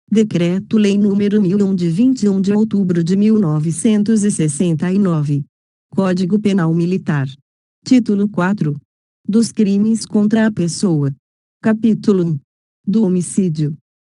Decreto-Lei nº 1001 de 21 de outubro de 1969. Código Penal Militar. Título 4. Dos crimes contra a pessoa. Capítulo 1. Do homicídio.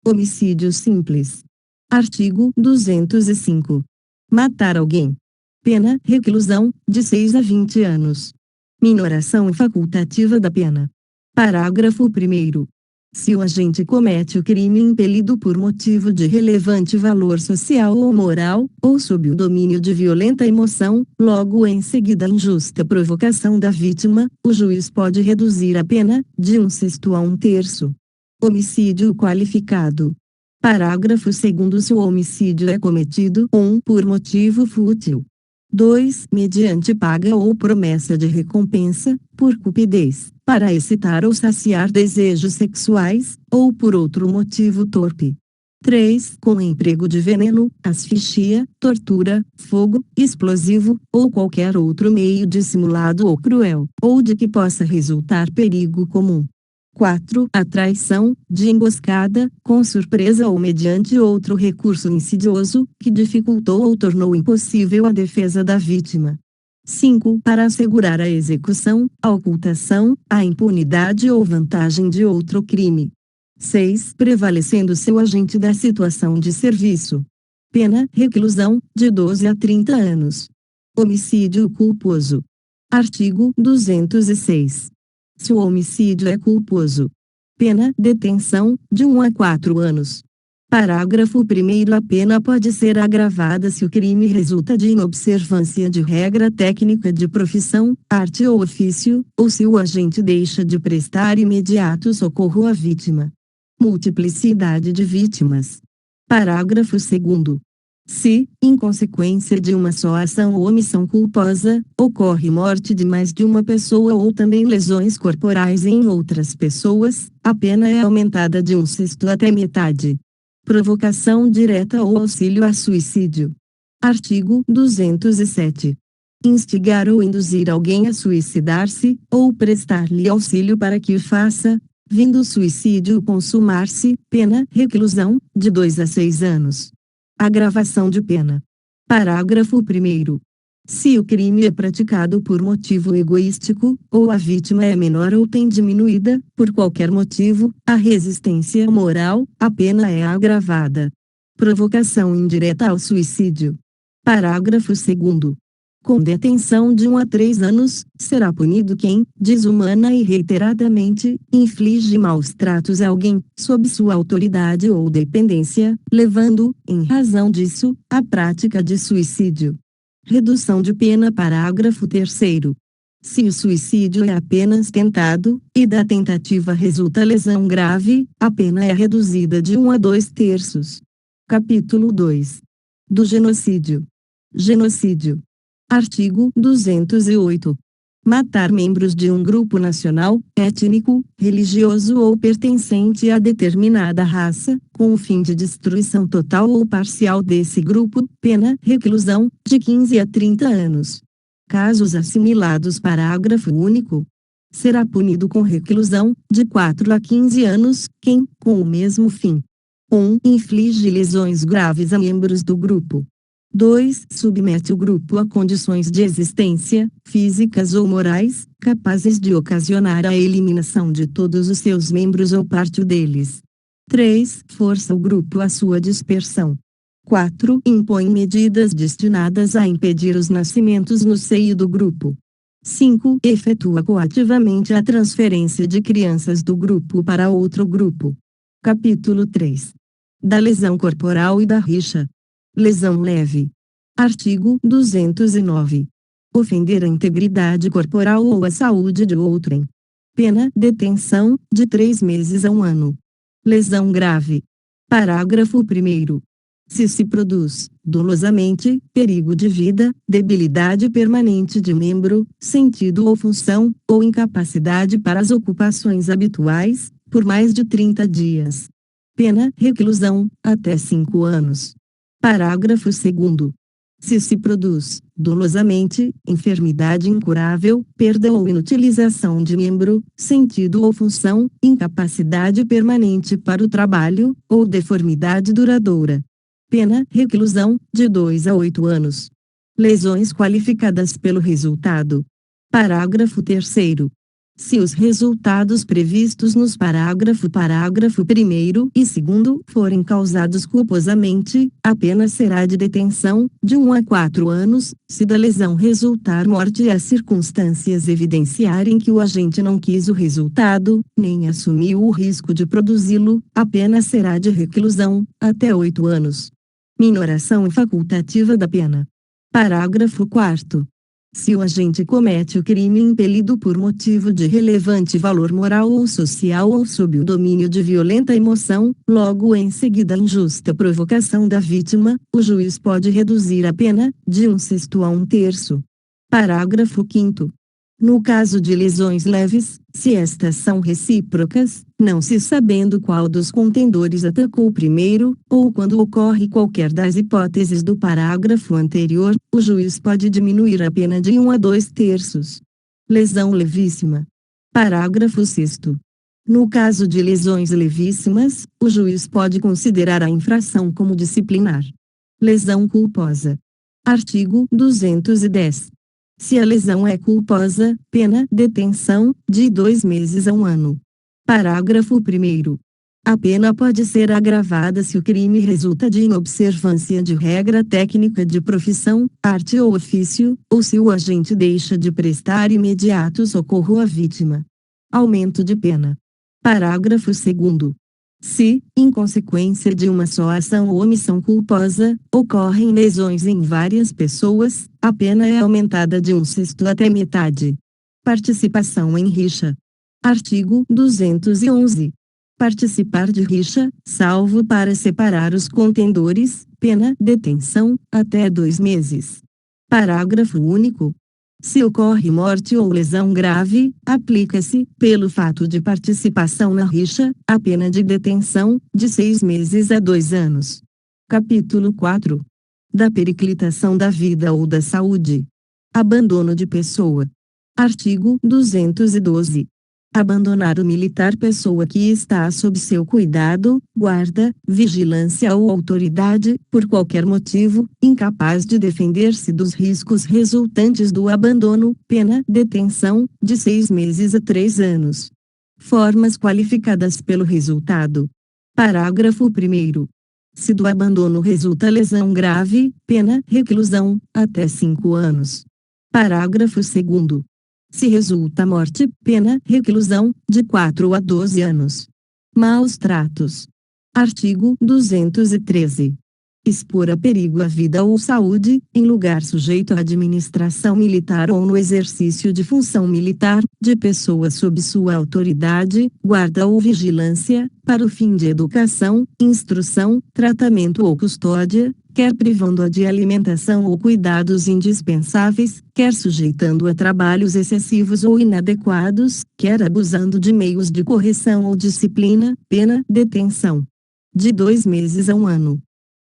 Homicídio simples. Artigo 205. Matar alguém. Pena reclusão, de 6 a 20 anos. Minoração facultativa da pena. Parágrafo 1º. Se o agente comete o crime impelido por motivo de relevante valor social ou moral, ou sob o domínio de violenta emoção, logo em seguida à injusta provocação da vítima, o juiz pode reduzir a pena, de 1/6 a 1/3. Homicídio qualificado. Parágrafo 2º. Se o homicídio é cometido 1. Por motivo fútil. 2. Mediante paga ou promessa de recompensa, por cupidez, para excitar ou saciar desejos sexuais, ou por outro motivo torpe. 3. Com emprego de veneno, asfixia, tortura, fogo, explosivo, ou qualquer outro meio dissimulado ou cruel, ou de que possa resultar perigo comum. 4. A traição, de emboscada, com surpresa ou mediante outro recurso insidioso, que dificultou ou tornou impossível a defesa da vítima. 5. Para assegurar a execução, a ocultação, a impunidade ou vantagem de outro crime. 6. Prevalecendo seu agente da situação de serviço. Pena reclusão, de 12 a 30 anos. Homicídio culposo. Artigo 206. Se o homicídio é culposo. Pena detenção, de 1 a 4 anos. Parágrafo 1º. A pena pode ser agravada se o crime resulta de inobservância de regra técnica de profissão, arte ou ofício, ou se o agente deixa de prestar imediato socorro à vítima. Multiplicidade de vítimas. Parágrafo 2º. Se, em consequência de uma só ação ou omissão culposa, ocorre morte de mais de uma pessoa ou também lesões corporais em outras pessoas, a pena é aumentada de 1/6 até metade. Provocação direta ou auxílio a suicídio. Artigo 207. Instigar ou induzir alguém a suicidar-se, ou prestar-lhe auxílio para que o faça, vindo o suicídio consumar-se, pena reclusão, de 2 a 6 anos. Agravação de pena. Parágrafo 1º. Se o crime é praticado por motivo egoístico, ou a vítima é menor ou tem diminuída, por qualquer motivo, a resistência moral, a pena é agravada. Provocação indireta ao suicídio. Parágrafo 2º. Com detenção de 1 a 3 anos, será punido quem, desumana e reiteradamente, inflige maus tratos a alguém, sob sua autoridade ou dependência, levando, em razão disso, à prática de suicídio. Redução de pena. Parágrafo 3º. Se o suicídio é apenas tentado, e da tentativa resulta lesão grave, a pena é reduzida de 1 a 2/3. Capítulo 2. Do genocídio. Genocídio. Artigo 208. Matar membros de um grupo nacional, étnico, religioso ou pertencente a determinada raça, com o fim de destruição total ou parcial desse grupo, pena reclusão, de 15 a 30 anos. Casos assimilados. Parágrafo único. Será punido com reclusão, de 4 a 15 anos, quem, com o mesmo fim: 1. Inflige lesões graves a membros do grupo. 2. Submete o grupo a condições de existência, físicas ou morais, capazes de ocasionar a eliminação de todos os seus membros ou parte deles. 3. Força o grupo à sua dispersão. 4. Impõe medidas destinadas a impedir os nascimentos no seio do grupo. 5. Efetua coativamente a transferência de crianças do grupo para outro grupo. Capítulo 3. Da lesão corporal e da rixa. Lesão leve. Artigo 209. Ofender a integridade corporal ou a saúde de outrem. Pena detenção, de 3 meses a 1 ano. Lesão grave. Parágrafo 1º. Se produz, dolosamente, perigo de vida, debilidade permanente de membro, sentido ou função, ou incapacidade para as ocupações habituais, por mais de 30 dias. Pena reclusão, até 5 anos. Parágrafo 2º. Se produz, dolosamente, enfermidade incurável, perda ou inutilização de membro, sentido ou função, incapacidade permanente para o trabalho, ou deformidade duradoura. Pena, reclusão, de 2 a 8 anos. Lesões qualificadas pelo resultado. Parágrafo 3º. Se os resultados previstos nos parágrafo 1º e 2º forem causados culposamente, a pena será de detenção, de 1 a 4 anos, se da lesão resultar morte e as circunstâncias evidenciarem que o agente não quis o resultado, nem assumiu o risco de produzi-lo, a pena será de reclusão, até 8 anos. Minoração facultativa da pena. Parágrafo 4º. Se o agente comete o crime impelido por motivo de relevante valor moral ou social ou sob o domínio de violenta emoção, logo em seguida à injusta provocação da vítima, o juiz pode reduzir a pena, de 1/6 a 1/3. Parágrafo 5º. No caso de lesões leves, se estas são recíprocas, não se sabendo qual dos contendores atacou primeiro, ou quando ocorre qualquer das hipóteses do parágrafo anterior, o juiz pode diminuir a pena de 1 a 2/3. Lesão levíssima. Parágrafo 6º. No caso de lesões levíssimas, o juiz pode considerar a infração como disciplinar. Lesão culposa. Artigo 210. Se a lesão é culposa, pena detenção, de 2 meses a 1 ano. Parágrafo 1º. A pena pode ser agravada se o crime resulta de inobservância de regra técnica de profissão, arte ou ofício, ou se o agente deixa de prestar imediato socorro à vítima. Aumento de pena. Parágrafo 2º. Se, em consequência de uma só ação ou omissão culposa, ocorrem lesões em várias pessoas, a pena é aumentada de 1/6 até metade. Participação em rixa. Artigo 211. Participar de rixa, salvo para separar os contendores, pena detenção, até 2 meses. Parágrafo único. Se ocorre morte ou lesão grave, aplica-se, pelo fato de participação na rixa, a pena de detenção, de 6 meses a 2 anos. Capítulo 4. Da periclitação da vida ou da saúde. Abandono de pessoa. Artigo 212. Abandonar o militar pessoa que está sob seu cuidado, guarda, vigilância ou autoridade, por qualquer motivo, incapaz de defender-se dos riscos resultantes do abandono, pena detenção, de 6 meses a 3 anos. Formas qualificadas pelo resultado. Parágrafo 1º. Se do abandono resulta lesão grave, pena reclusão, até 5 anos. Parágrafo 2º. Se resulta morte, pena reclusão, de 4 a 12 anos. Maus tratos. Artigo 213. Expor a perigo a vida ou saúde, em lugar sujeito à administração militar ou no exercício de função militar, de pessoa sob sua autoridade, guarda ou vigilância, para o fim de educação, instrução, tratamento ou custódia, quer privando-a de alimentação ou cuidados indispensáveis, quer sujeitando a trabalhos excessivos ou inadequados, quer abusando de meios de correção ou disciplina, pena detenção. De 2 meses a 1 ano.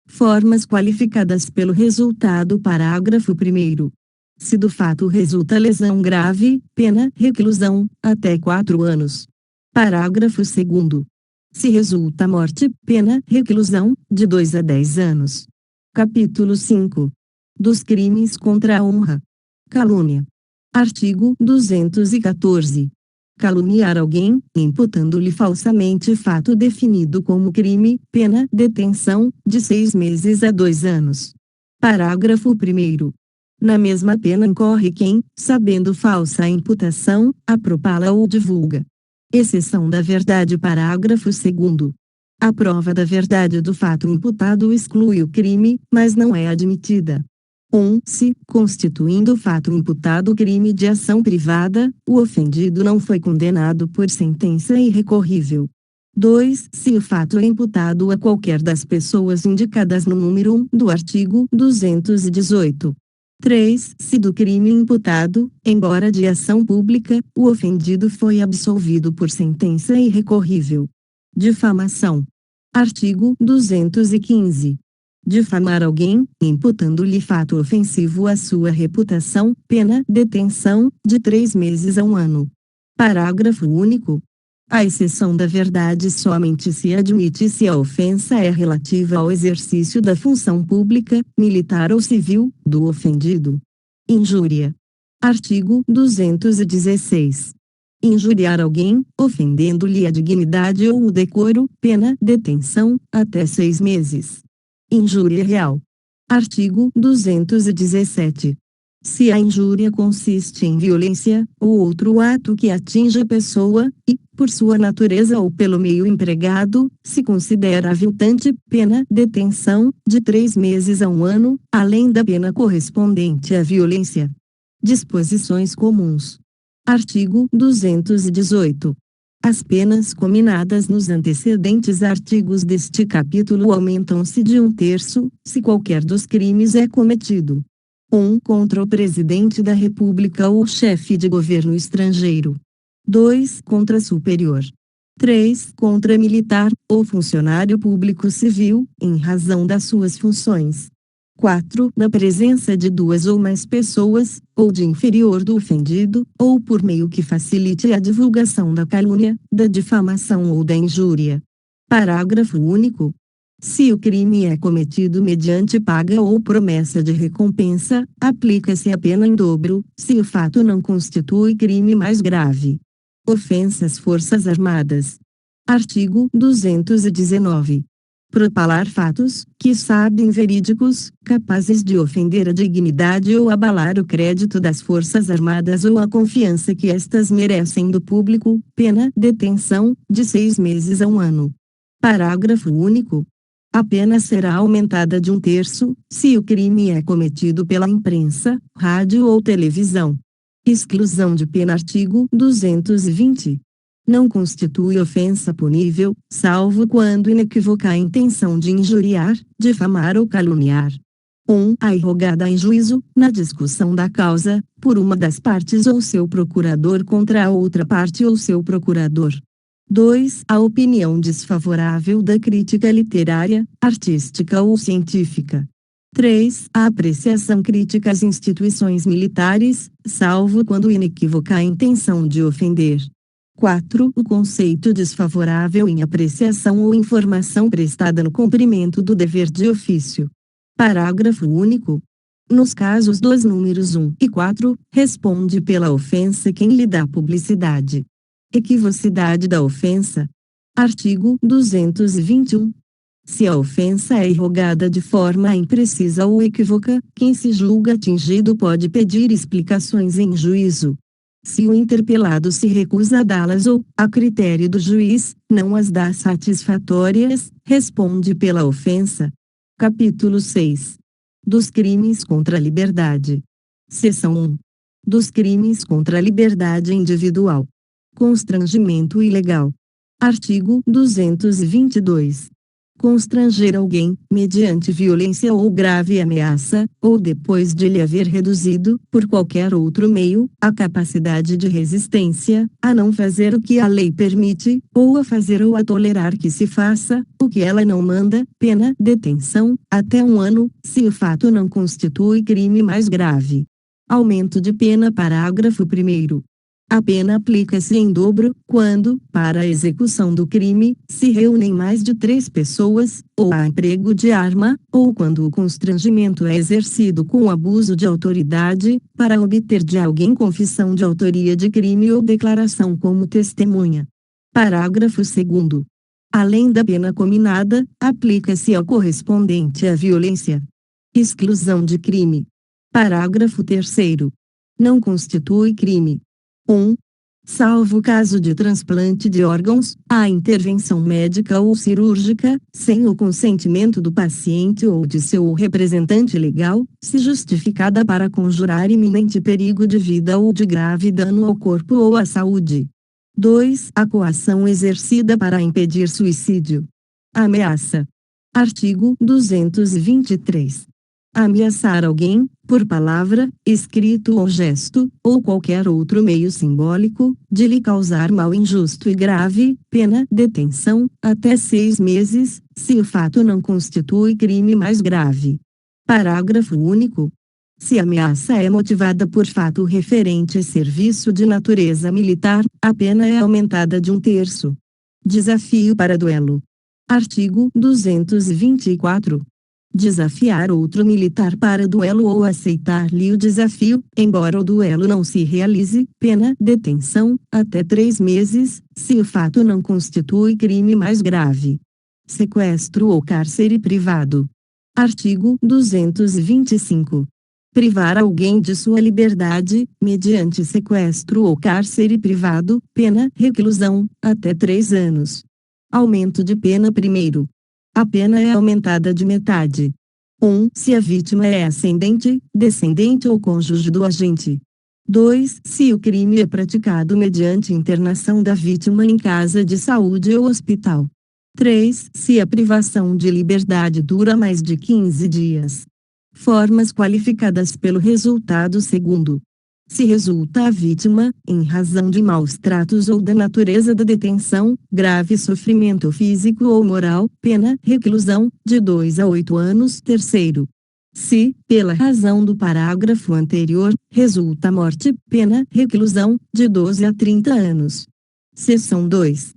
Formas qualificadas pelo resultado. Parágrafo 1º. Se do fato resulta lesão grave, pena reclusão, até 4 anos. Parágrafo 2º. Se resulta morte, pena reclusão, de 2 a 10 anos. Capítulo 5. Dos crimes contra a honra. Calúnia. Artigo 214. Caluniar alguém, imputando-lhe falsamente fato definido como crime, pena detenção, de 6 meses a 2 anos. Parágrafo 1º. Na mesma pena incorre quem, sabendo falsa a imputação, a propala ou divulga. Exceção da verdade. Parágrafo 2º. A prova da verdade do fato imputado exclui o crime, mas não é admitida. 1. Se, constituindo o fato imputado crime de ação privada, o ofendido não foi condenado por sentença irrecorrível. 2. Se o fato é imputado a qualquer das pessoas indicadas no número 1 do artigo 218. 3. Se do crime imputado, embora de ação pública, o ofendido foi absolvido por sentença irrecorrível. Difamação. Artigo 215. Difamar alguém, imputando-lhe fato ofensivo à sua reputação, pena detenção, de 3 meses a 1 ano. Parágrafo único. A exceção da verdade somente se admite se a ofensa é relativa ao exercício da função pública, militar ou civil, do ofendido. Injúria. Artigo 216. Injuriar alguém, ofendendo-lhe a dignidade ou o decoro, pena detenção, até 6 meses. Injúria real. Artigo 217. Se a injúria consiste em violência, ou outro ato que atinja a pessoa, e, por sua natureza ou pelo meio empregado, se considera aviltante, pena detenção, de 3 meses a 1 ano, além da pena correspondente à violência. Disposições comuns. Artigo 218. As penas cominadas nos antecedentes artigos deste capítulo aumentam-se de 1/3, se qualquer dos crimes é cometido: 1. Contra o Presidente da República ou chefe de governo estrangeiro. 2. Contra superior. 3. Contra militar, ou funcionário público civil, em razão das suas funções. 4. Na presença de 2 ou mais pessoas, ou de inferior do ofendido, ou por meio que facilite a divulgação da calúnia, da difamação ou da injúria. Parágrafo único. Se o crime é cometido mediante paga ou promessa de recompensa, aplica-se a pena em dobro, se o fato não constitui crime mais grave. Ofensa às Forças Armadas. Artigo 219. Propalar fatos, que sabem verídicos, capazes de ofender a dignidade ou abalar o crédito das Forças Armadas ou a confiança que estas merecem do público, pena detenção, de 6 meses a 1 ano. Parágrafo único. A pena será aumentada de 1/3, se o crime é cometido pela imprensa, rádio ou televisão. Exclusão de pena. Artigo 220. Não constitui ofensa punível, salvo quando inequívoca a intenção de injuriar, difamar ou caluniar. 1. A irrogada em juízo, na discussão da causa, por uma das partes ou seu procurador contra a outra parte ou seu procurador. 2. A opinião desfavorável da crítica literária, artística ou científica. 3. A apreciação crítica às instituições militares, salvo quando inequívoca a intenção de ofender. 4. O conceito desfavorável em apreciação ou informação prestada no cumprimento do dever de ofício. Parágrafo único. Nos casos dos números 1 e 4, responde pela ofensa quem lhe dá publicidade. Equivocidade da ofensa. Artigo 221. Se a ofensa é irrogada de forma imprecisa ou equívoca, quem se julga atingido pode pedir explicações em juízo. Se o interpelado se recusa a dá-las ou, a critério do juiz, não as dá satisfatórias, responde pela ofensa. Capítulo 6. Dos crimes contra a liberdade. Seção 1. Dos crimes contra a liberdade individual. Constrangimento ilegal. Artigo 222. Constranger alguém, mediante violência ou grave ameaça, ou depois de lhe haver reduzido, por qualquer outro meio, a capacidade de resistência, a não fazer o que a lei permite, ou a fazer ou a tolerar que se faça, o que ela não manda, pena detenção, até 1 ano, se o fato não constitui crime mais grave. Aumento de pena. Parágrafo 1º. A pena aplica-se em dobro, quando, para a execução do crime, se reúnem mais de 3 pessoas, ou há emprego de arma, ou quando o constrangimento é exercido com abuso de autoridade, para obter de alguém confissão de autoria de crime ou declaração como testemunha. Parágrafo 2º. Além da pena cominada, aplica-se ao correspondente à violência. Exclusão de crime. Parágrafo 3º. Não constitui crime. 1. Salvo caso de transplante de órgãos, a intervenção médica ou cirúrgica, sem o consentimento do paciente ou de seu representante legal, se justificada para conjurar iminente perigo de vida ou de grave dano ao corpo ou à saúde. 2. A coação exercida para impedir suicídio. Ameaça. Artigo 223. Ameaçar alguém, por palavra, escrito ou gesto, ou qualquer outro meio simbólico, de lhe causar mal injusto e grave, pena detenção, até 6 meses, se o fato não constitui crime mais grave. Parágrafo único. Se a ameaça é motivada por fato referente a serviço de natureza militar, a pena é aumentada de 1/3. Desafio para duelo. Artigo 224. Desafiar outro militar para duelo ou aceitar-lhe o desafio, embora o duelo não se realize, pena detenção, até 3 meses, se o fato não constitui crime mais grave. Sequestro ou cárcere privado. Artigo 225. Privar alguém de sua liberdade, mediante sequestro ou cárcere privado, pena reclusão, até 3 anos. Aumento de pena primeiro. A pena é aumentada de metade. 1. Se a vítima é ascendente, descendente ou cônjuge do agente. 2. Se o crime é praticado mediante internação da vítima em casa de saúde ou hospital. 3. Se a privação de liberdade dura mais de 15 dias. Formas qualificadas pelo resultado segundo. Se resulta à vítima, em razão de maus tratos ou da natureza da detenção, grave sofrimento físico ou moral, pena reclusão, de 2 a 8 anos. Terceiro. Se, pela razão do parágrafo anterior, resulta morte, pena reclusão, de 12 a 30 anos. Seção 2.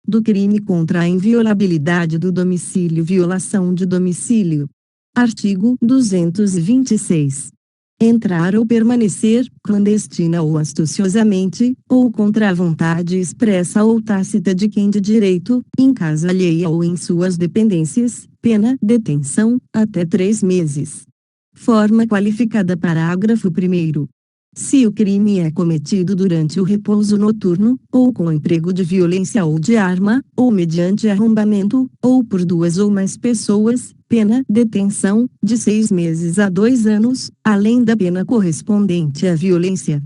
Do crime contra a inviolabilidade do domicílio, violação de domicílio. Artigo 226. Entrar ou permanecer, clandestina ou astuciosamente, ou contra a vontade expressa ou tácita de quem de direito, em casa alheia ou em suas dependências, pena detenção, até 3 meses. Forma qualificada. Parágrafo 1º. Se o crime é cometido durante o repouso noturno, ou com emprego de violência ou de arma, ou mediante arrombamento, ou por 2 ou mais pessoas, pena detenção, de 6 meses a 2 anos, além da pena correspondente à violência.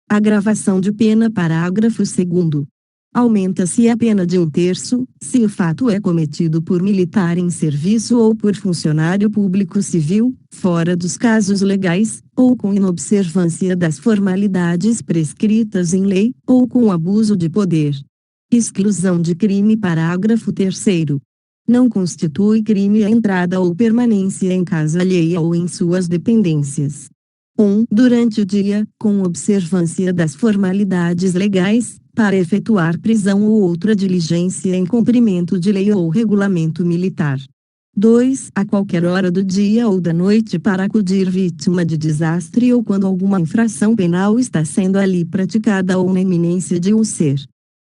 Agravação de pena. Parágrafo 2º. Aumenta-se a pena de 1/3, se o fato é cometido por militar em serviço ou por funcionário público civil, fora dos casos legais, ou com inobservância das formalidades prescritas em lei, ou com abuso de poder. Exclusão de crime. Parágrafo 3º. Não constitui crime a entrada ou permanência em casa alheia ou em suas dependências. 1. Durante o dia, com observância das formalidades legais, para efetuar prisão ou outra diligência em cumprimento de lei ou regulamento militar. 2. A qualquer hora do dia ou da noite para acudir vítima de desastre ou quando alguma infração penal está sendo ali praticada ou na iminência de o ser.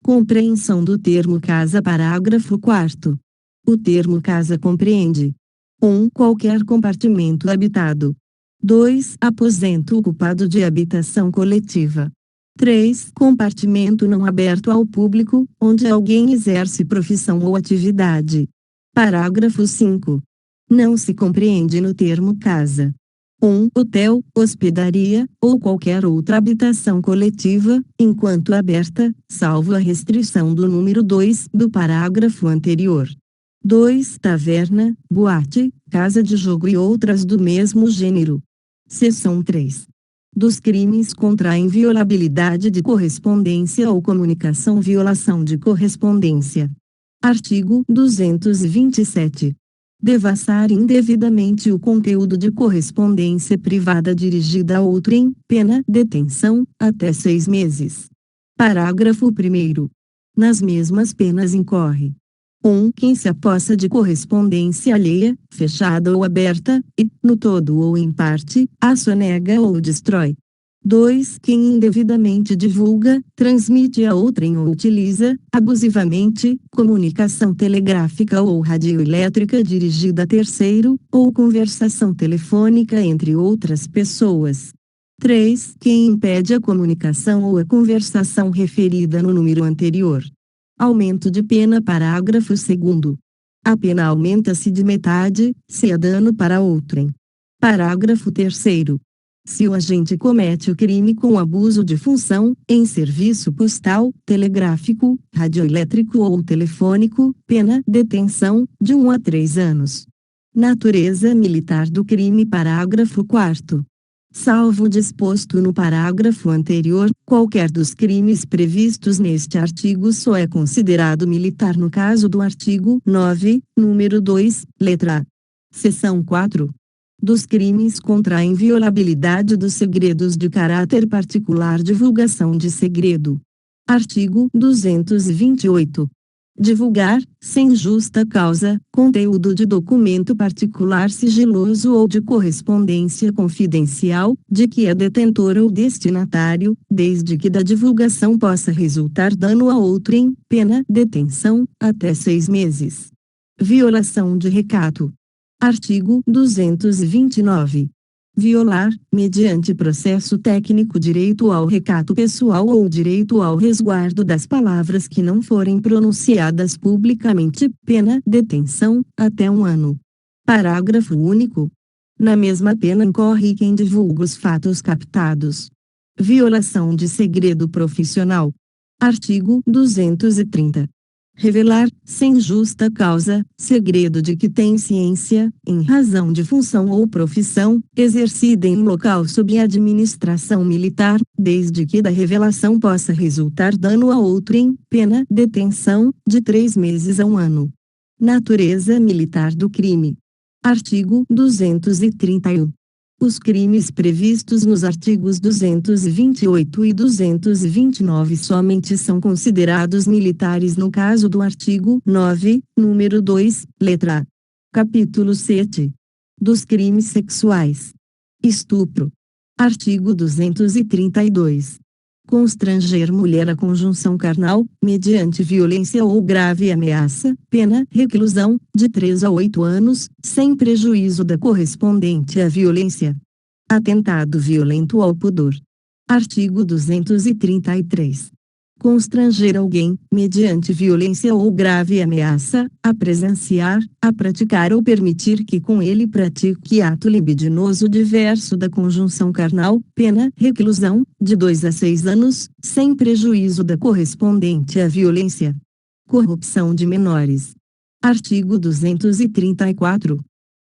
Compreensão do termo casa. Parágrafo 4º. O termo casa compreende: 1. Qualquer compartimento habitado. 2. Aposento ocupado de habitação coletiva. 3. Compartimento não aberto ao público, onde alguém exerce profissão ou atividade. Parágrafo 5. Não se compreende no termo casa: 1. Hotel, hospedaria, ou qualquer outra habitação coletiva, enquanto aberta, salvo a restrição do número 2 do parágrafo anterior. 2. Taverna, boate, casa de jogo e outras do mesmo gênero. Seção 3. Dos crimes contra a inviolabilidade de correspondência ou comunicação. Violação de correspondência. Artigo 227. Devassar indevidamente o conteúdo de correspondência privada dirigida a outrem, pena detenção, até 6 meses. Parágrafo 1º. Nas mesmas penas incorre: 1. Quem se apossa de correspondência alheia, fechada ou aberta, e, no todo ou em parte, a sonega ou destrói. 2. Quem indevidamente divulga, transmite a outrem ou utiliza, abusivamente, comunicação telegráfica ou radioelétrica dirigida a terceiro, ou conversação telefônica entre outras pessoas. 3. Quem impede a comunicação ou a conversação referida no número anterior. Aumento de pena. Parágrafo 2º. A pena aumenta-se de metade, se há dano para outrem. Parágrafo 3º. Se o agente comete o crime com abuso de função, em serviço postal, telegráfico, radioelétrico ou telefônico, pena detenção, de 1 a 3 anos. Natureza militar do crime. Parágrafo 4º. Salvo o disposto no parágrafo anterior, qualquer dos crimes previstos neste artigo só é considerado militar no caso do artigo 9, número 2, letra A. Seção 4. Dos crimes contra a inviolabilidade dos segredos de caráter particular. Divulgação de segredo. Artigo 228. Divulgar, sem justa causa, conteúdo de documento particular sigiloso ou de correspondência confidencial, de que é detentor ou destinatário, desde que da divulgação possa resultar dano a outrem, pena detenção, até 6 meses. Violação de recato. Artigo 229. Violar, mediante processo técnico, direito ao recato pessoal ou direito ao resguardo das palavras que não forem pronunciadas publicamente, pena detenção, até 1 ano. Parágrafo único. Na mesma pena incorre quem divulga os fatos captados. Violação de segredo profissional. Artigo 230. Revelar, sem justa causa, segredo de que tem ciência, em razão de função ou profissão, exercida em local sob administração militar, desde que da revelação possa resultar dano a outrem, pena detenção, de 3 meses a 1 ano. Natureza militar do crime. Artigo 231. Os crimes previstos nos artigos 228 e 229 somente são considerados militares no caso do artigo 9, número 2, letra A. Capítulo 7. Dos crimes sexuais. Estupro. Artigo 232. Constranger mulher à conjunção carnal, mediante violência ou grave ameaça, pena reclusão, de 3 a 8 anos, sem prejuízo da correspondente à violência. Atentado violento ao pudor. Artigo 233. Constranger alguém, mediante violência ou grave ameaça, a presenciar, a praticar ou permitir que com ele pratique ato libidinoso diverso da conjunção carnal, pena reclusão, de 2 a 6 anos, sem prejuízo da correspondente à violência. Corrupção de menores. Artigo 234.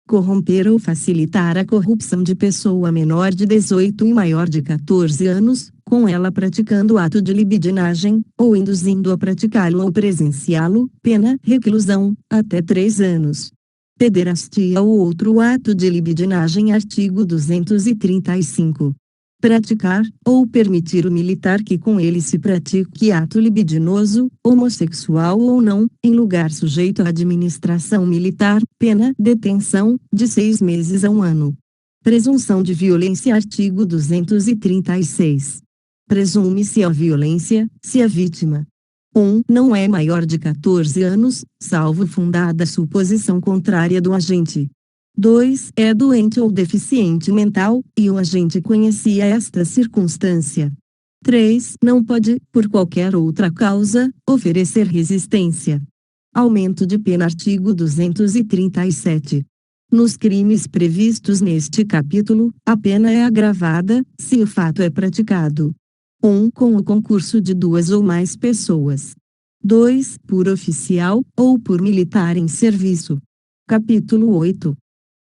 Corromper ou facilitar a corrupção de pessoa menor de 18 e maior de 14 anos, com ela praticando ato de libidinagem, ou induzindo a praticá-lo ou presenciá-lo, pena reclusão, até 3 anos. Pederastia ou outro ato de libidinagem. Artigo 235. Praticar, ou permitir o militar que com ele se pratique ato libidinoso, homossexual ou não, em lugar sujeito à administração militar, pena detenção, de 6 meses a 1 ano. Presunção de violência. Artigo 236. Presume-se a violência, se a vítima 1. Não é maior de 14 anos, salvo fundada suposição contrária do agente. 2. É doente ou deficiente mental, e o agente conhecia esta circunstância. 3. Não pode, por qualquer outra causa, oferecer resistência. Aumento de pena. Artigo 237. Nos crimes previstos neste capítulo, a pena é agravada, se o fato é praticado 1. Com o concurso de 2 ou mais pessoas. 2. Por oficial, ou por militar em serviço. Capítulo 8.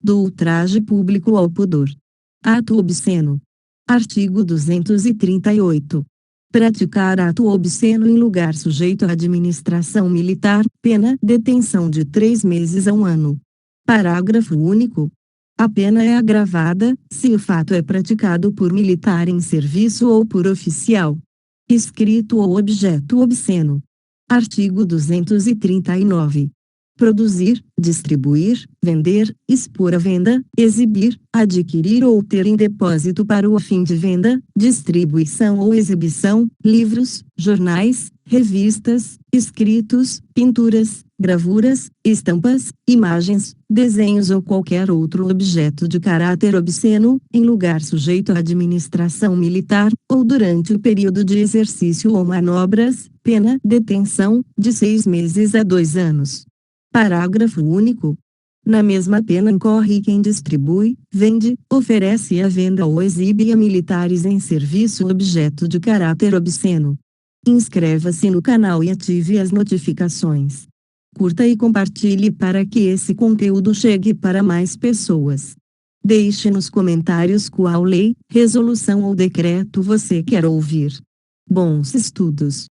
Do ultraje público ao pudor. Ato obsceno. Artigo 238. Praticar ato obsceno em lugar sujeito à administração militar, pena detenção de 3 meses a 1 ano. Parágrafo único. A pena é agravada, se o fato é praticado por militar em serviço ou por oficial. Escrito ou objeto obsceno. Artigo 239. Produzir, distribuir, vender, expor à venda, exibir, adquirir ou ter em depósito para o fim de venda, distribuição ou exibição, livros, jornais, revistas, escritos, pinturas, gravuras, estampas, imagens, desenhos ou qualquer outro objeto de caráter obsceno, em lugar sujeito à administração militar, ou durante o período de exercício ou manobras, pena detenção, de 6 meses a 2 anos. Parágrafo único. Na mesma pena incorre quem distribui, vende, oferece à venda ou exibe a militares em serviço objeto de caráter obsceno. Inscreva-se no canal e ative as notificações. Curta e compartilhe para que esse conteúdo chegue para mais pessoas. Deixe nos comentários qual lei, resolução ou decreto você quer ouvir. Bons estudos!